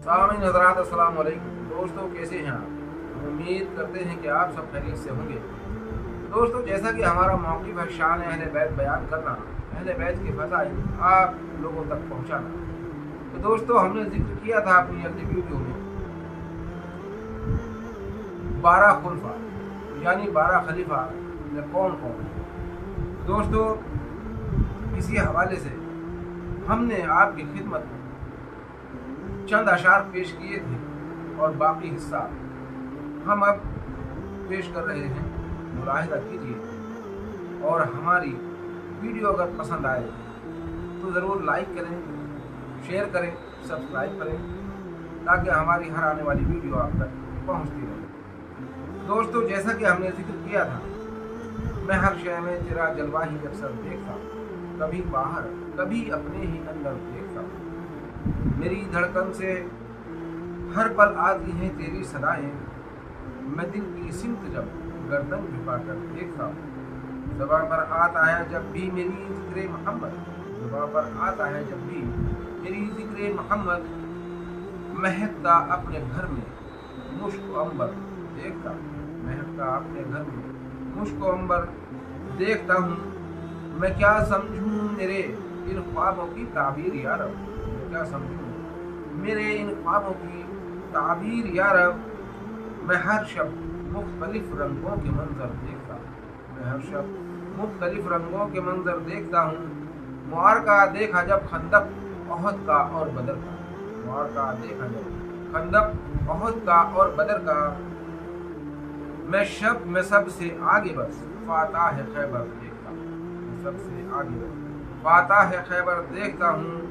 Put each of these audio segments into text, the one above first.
सामीन हज़रात अस्सलाम वालेकुम। दोस्तों कैसे हैं आप? उम्मीद करते हैं कि आप सब खैरियत से होंगे। दोस्तों जैसा कि हमारा मौक़िफ़ है शान अहले बैत बयान करना, अहले बैत की फ़ज़ाइल आप लोगों तक पहुँचाना। तो दोस्तों हमने जिक्र किया था अपनी अगली वीडियो में 12 खुलफा यानी 12 खलीफा कौन कौन। दोस्तों इसी हवाले से हमने आपकी खिदमत में चंद अशार पेश किए थे और बाकी हिस्सा हम अब पेश कर रहे हैं। मुलाहिज़ा कीजिए और हमारी वीडियो अगर पसंद आए तो ज़रूर लाइक करें, शेयर करें, सब्सक्राइब करें ताकि हमारी हर आने वाली वीडियो आप तक पहुंचती रहे। दोस्तों जैसा कि हमने जिक्र किया था, मैं हर शय में तेरा जलवा ही अक्सर देखता, कभी बाहर कभी अपने ही अंदर देखता। मेरी धड़कन से हर पल आती हैं तेरी सदाएं, मैं दिल की सिमत जब गर्दन झुका कर देखता हूँ। ज़बान पर आता है जब भी मेरी ज़िक्र मोहम्मद, ज़बान पर आता है जब भी मेरी ज़िक्र मोहम्मद, महकता अपने घर में मुश्क अंबर देखता, महकता अपने घर में मुश्क अंबर देखता हूँ। मैं क्या समझूँ मेरे इन ख्वाबों की ताबीर या रब, मैं क्या समझूँ मेरे इन ख्वाबों की ताबीर या रब। मैं हर शब मुख्तलिफ रंगों के मंजर देखता, मैं हर शब मुख्तलिफ रंगों के मंजर देखता हूँ। मुआरका देखा जब खंदक ओहद का और बदर का, मुआरका देखा जब खंदक ओहद का और बदर का। मैं सबसे आगे बस फाता है खैबर देखता, मैं सबसे आगे बस फाता है खैबर देखता हूँ।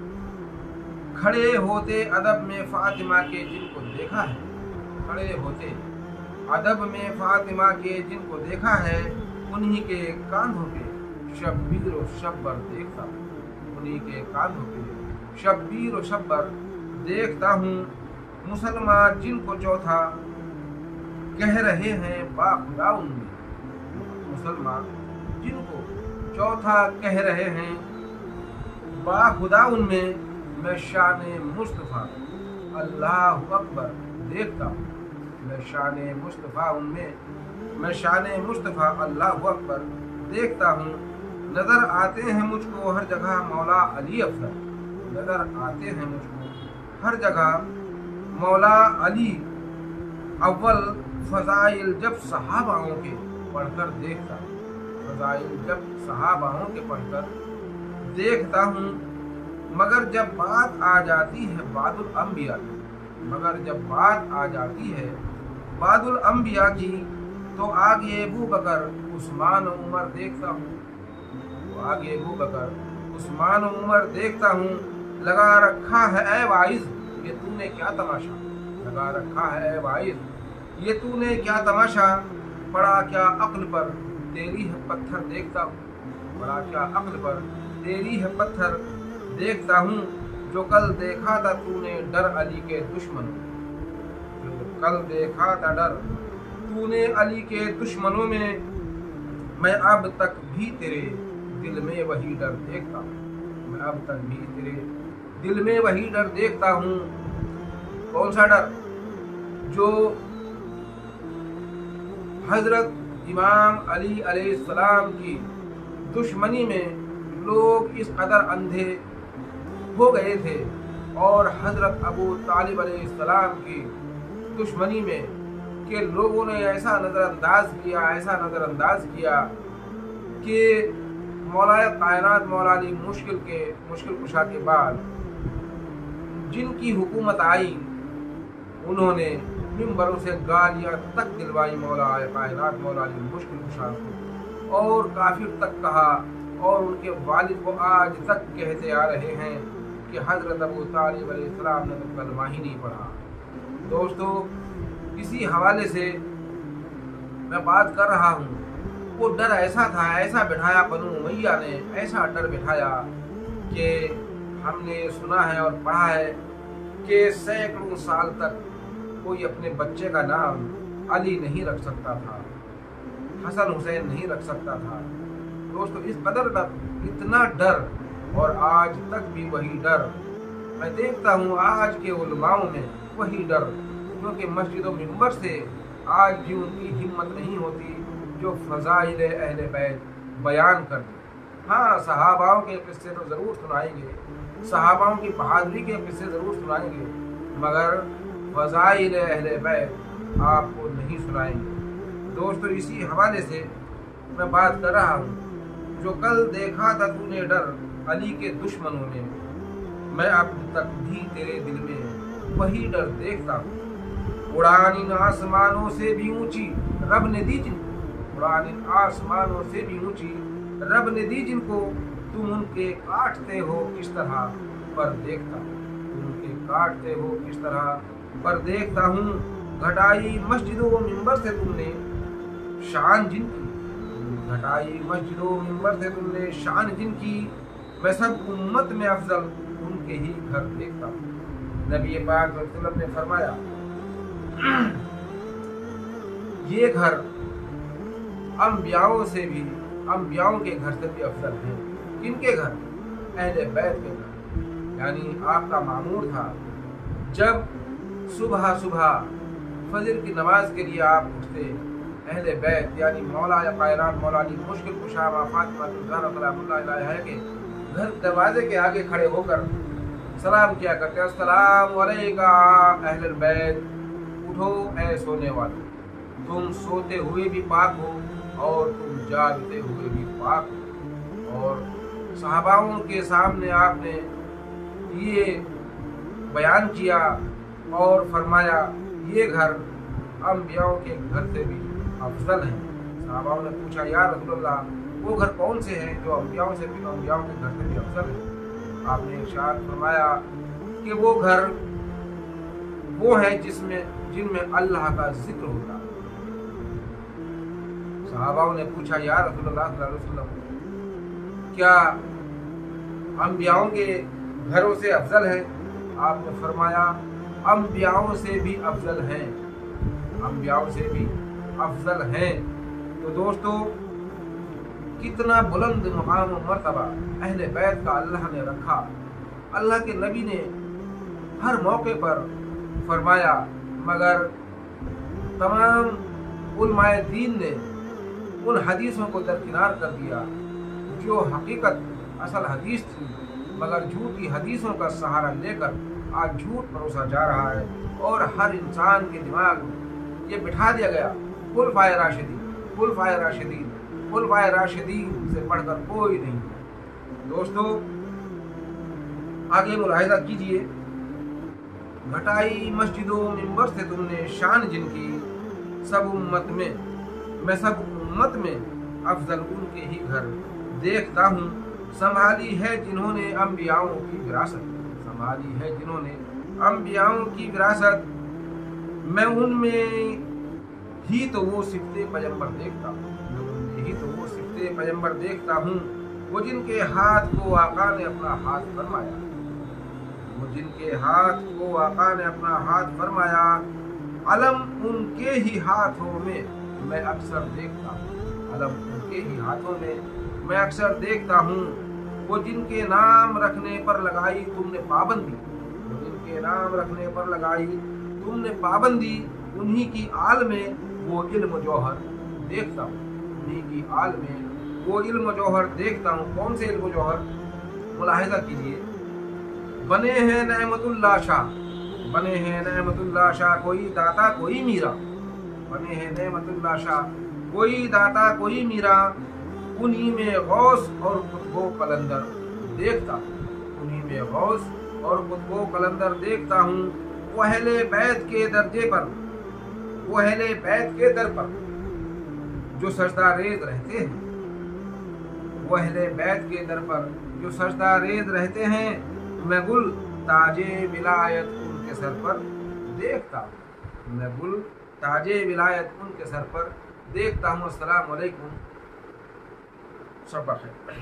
खड़े होते अदब में फातिमा के जिनको देखा है, खड़े होते अदब में फातिमा के जिनको देखा है, उन्हीं के कांधों पे शब्बीर व शब्बर देखता हूँ, उन्हीं के कांधों पे शब्बीर व शब्बर देखता हूँ। मुसलमान जिनको चौथा कह रहे हैं बाखुदा उनमें, मुसलमान जिनको चौथा कह रहे हैं बाखुदा उनमें, मैं शाने मुस्तफ़ा अल्लाहु अकबर देखता हूँ, मैं शाने मुस्तफ़ा उनमें, मैं शाने मुस्तफ़ा अल्लाहु अकबर देखता हूँ। नज़र आते हैं मुझको हर जगह मौला अली अफजल, नज़र आते हैं मुझको हर जगह मौला अली अव्वल। फ़ज़ाइल जब सहाबाओं के पढ़कर देखता, फ़ज़ाइल जब सहाबाओं के पढ़कर देखता हूँ। मगर जब बात आ जाती है बादुल अंबिया की, मगर जब बात आ जाती है बादुल अंबिया की, तो आगे अबू बकर उस्मान उमर देखता हूँ, तो आगे अबू बकर उस्मान उमर देखता हूँ। लगा रखा है ऐ वाइज़ ये तूने क्या तमाशा, लगा रखा है ऐ वाइज़ ये तूने क्या तमाशा। पड़ा क्या अक्ल पर तेरी है पत्थर देखता हूँ, पड़ा क्या अक्ल पर तेरी है पत्थर देखता हूँ। जो कल देखा था तूने डर अली के दुश्मनों, जो कल देखा था डर तूने अली के दुश्मनों में, मैं अब तक भी तेरे दिल में वही डर देखता हूँ, मैं अब तक भी तेरे दिल में वही डर देखता हूँ। कौन सा डर? जो हजरत इमाम अली अलैहिस्सलाम की दुश्मनी में लोग इस कदर अंधे हो गए थे और हजरत अबू तालिब अलैहिस्सलाम की दुश्मनी में कि लोगों ने ऐसा नज़रअंदाज किया, ऐसा नज़रअंदाज किया कि मौलाए कायनात मौला अली मुश्किल कुशा के बाद जिनकी हुकूमत आई, उन्होंने मिंबरों से गालियाँ तक दिलवाई मौलाए कायनात मौला अली मुश्किल कुशा को, और काफिर तक कहा, और उनके वालिद को आज तक कहते आ रहे हैं कि हज़रत अबू तालिब अलैहिस्सलाम ने तो कलमा ही नहीं पढ़ा। दोस्तों इसी हवाले से मैं बात कर रहा हूँ। वो डर ऐसा था, ऐसा बिठाया बनु उमैया ने, ऐसा डर बिठाया कि हमने सुना है और पढ़ा है कि सैकड़ों साल तक कोई अपने बच्चे का नाम अली नहीं रख सकता था, हसन हुसैन नहीं रख सकता था। दोस्तों इस कदर डर, इतना डर, और आज तक भी वही डर میں دیکھتا ہوں آج کے علماؤں میں وہی ڈر، کیونکہ مسجد و منبر سے آج بھی ان کی ہمت نہیں ہوتی جو فضائل اہل بیت بیان کر دیں۔ ہاں، صحاباؤں کے قصے تو ضرور سنائیں گے، صحاباؤں کی بہادری کے قصے ضرور سنائیں گے، مگر فضائل اہل بیت آپ کو نہیں سنائیں گے۔ دوستو، اسی حوالے سے میں بات کر رہا ہوں، جو کل دیکھا تھا تو نے ڈر علی کے دشمنوں میں، میں اب تک بھی تیرے دل میں وہی ڈر دیکھتا ہوں۔ اڑان ان آسمانوں سے بھی اونچی رب نے دی جن کو، اڑان ان آسمانوں سے بھی اونچی رب نے دی جن کو، تم ان کے کاٹتے ہو کس طرح پر دیکھتا ہوں، تم ان کے کاٹتے ہو کس طرح پر دیکھتا ہوں۔ گھٹائی مسجدوں و منبر سے تم نے شان جن کی، گھٹائی مسجدوں و منبر سے تم نے شان جن کی، میں سب امت میں افضل ان کے ہی گھر دیکھتا ہوں۔ نبی پاک صلی اللہ علیہ وسلم نے فرمایا یہ گھر انبیاؤں سے بھی، انبیاؤں کے گھر سے بھی افضل ہیں۔ کن کے گھر؟ اہل بیت کے گھر۔ یعنی آپ کا معمور تھا جب صبح صبح فجر کی نماز کے لیے آپ اٹھتے، اہل بیت یعنی مولا کائنات مولا علی مشکل کشا فاطمہ الزہرا سلام اللہ علیہا کے گھر دروازے کے آگے کھڑے ہو کر سلام کیا کرتے، السلام علیکم اہل البیت، اٹھو اے سونے والے، تم سوتے ہوئے بھی پاک ہو اور تم جاگتے ہوئے بھی پاک ہو۔ اور صحاباؤں کے سامنے آپ نے یہ بیان کیا اور فرمایا یہ گھر انبیاؤں کے گھر سے بھی افضل ہیں۔ صحاباؤں نے پوچھا یا رسول اللہ وہ گھر کون سے ہیں جو انبیاؤں کے گھر سے بھی افضل ہیں؟ آپ نے ارشاد فرمایا کہ وہ گھر وہ ہیں جن میں اللہ کا ذکر ہوتا۔ صحاباؤں نے پوچھا یا رسول اللہ صلی اللہ علیہ وسلم کیا انبیاؤں کے گھروں سے افضل ہیں؟ آپ نے فرمایا انبیاؤں سے بھی افضل ہیں، انبیاؤں سے بھی افضل ہیں۔ تو دوستو، کتنا بلند مقام و مرتبہ اہل بیت کا اللہ نے رکھا۔ اللہ کے نبی نے ہر موقع پر فرمایا، مگر تمام علماء دین نے ان حدیثوں کو درکنار کر دیا جو حقیقت اصل حدیث تھی، مگر جھوٹی حدیثوں کا سہارا لے کر آج جھوٹ پروسا جا رہا ہے، اور ہر انسان کے دماغ میں یہ بٹھا دیا گیا خلفائے راشدین، خلفائے راشدین، خلفائے راشدین سے پڑھ کر کوئی نہیں۔ دوستو، آگے ملاحظہ کیجئے، گھٹائی مسجدوں منبر سے تم نے شان جن کی، سب امت میں میں سب امت میں افضل ان کے ہی گھر دیکھتا ہوں۔ سنبھالی ہے جنہوں نے انبیاؤں کی وراثت، سنبھالی ہے جنہوں نے انبیاؤں کی وراثت، میں ان میں ہی تو وہ صفت پیغمبر دیکھتا ہوں، میں ان میں ہی تو وہ صفت پیغمبر دیکھتا ہوں، وہ جن کے ہاتھ کو آقا نے اپنا ہاتھ فرمایا، وہ جن کے ہاتھ کو آقا نے اپنا ہاتھ فرمایا، علم ان کے ہی ہاتھوں میں اکثر دیکھتا ہوں، علم ان کے ہی ہاتھوں میں اکثر دیکھتا ہوں، وہ جن کے نام رکھنے پر لگائی تم نے پابندی، وہ جن کے نام رکھنے پر لگائی تم نے پابندی، انہی کی آل میں وہ علم و جوہر دیکھتا ہوں، انہی کی آل میں وہ علم و جوہر دیکھتا ہوں۔ کون سے علم و جوہر؟ ملاحظہ کیجئے، بنے ہیں نعمت اللہ شاہ، بنے ہیں نعمت اللہ شاہ، کوئی داتا کوئی میرا، بنے ہیں نعمت اللہ شاہ، کوئی داتا کوئی میرا، انہی میں غوث اور قطب و قلندر دیکھتا ہوں، انہی میں غوث اور قطب و قلندر دیکھتا ہوں۔ وہ اہل بیت کے درجے پر، وہ اہل بیت کے در پر جو سجدہ ریز رہتے ہیں، وہ اہل بیت کے در پر جو سجدہ ریز رہتے ہیں، میں گل تاج ولایت ان کے سر پر دیکھتا ہوں، میں گل تاج ولایت ان کے سر پر دیکھتا ہوں۔ السلام علیکم، شب بخیر۔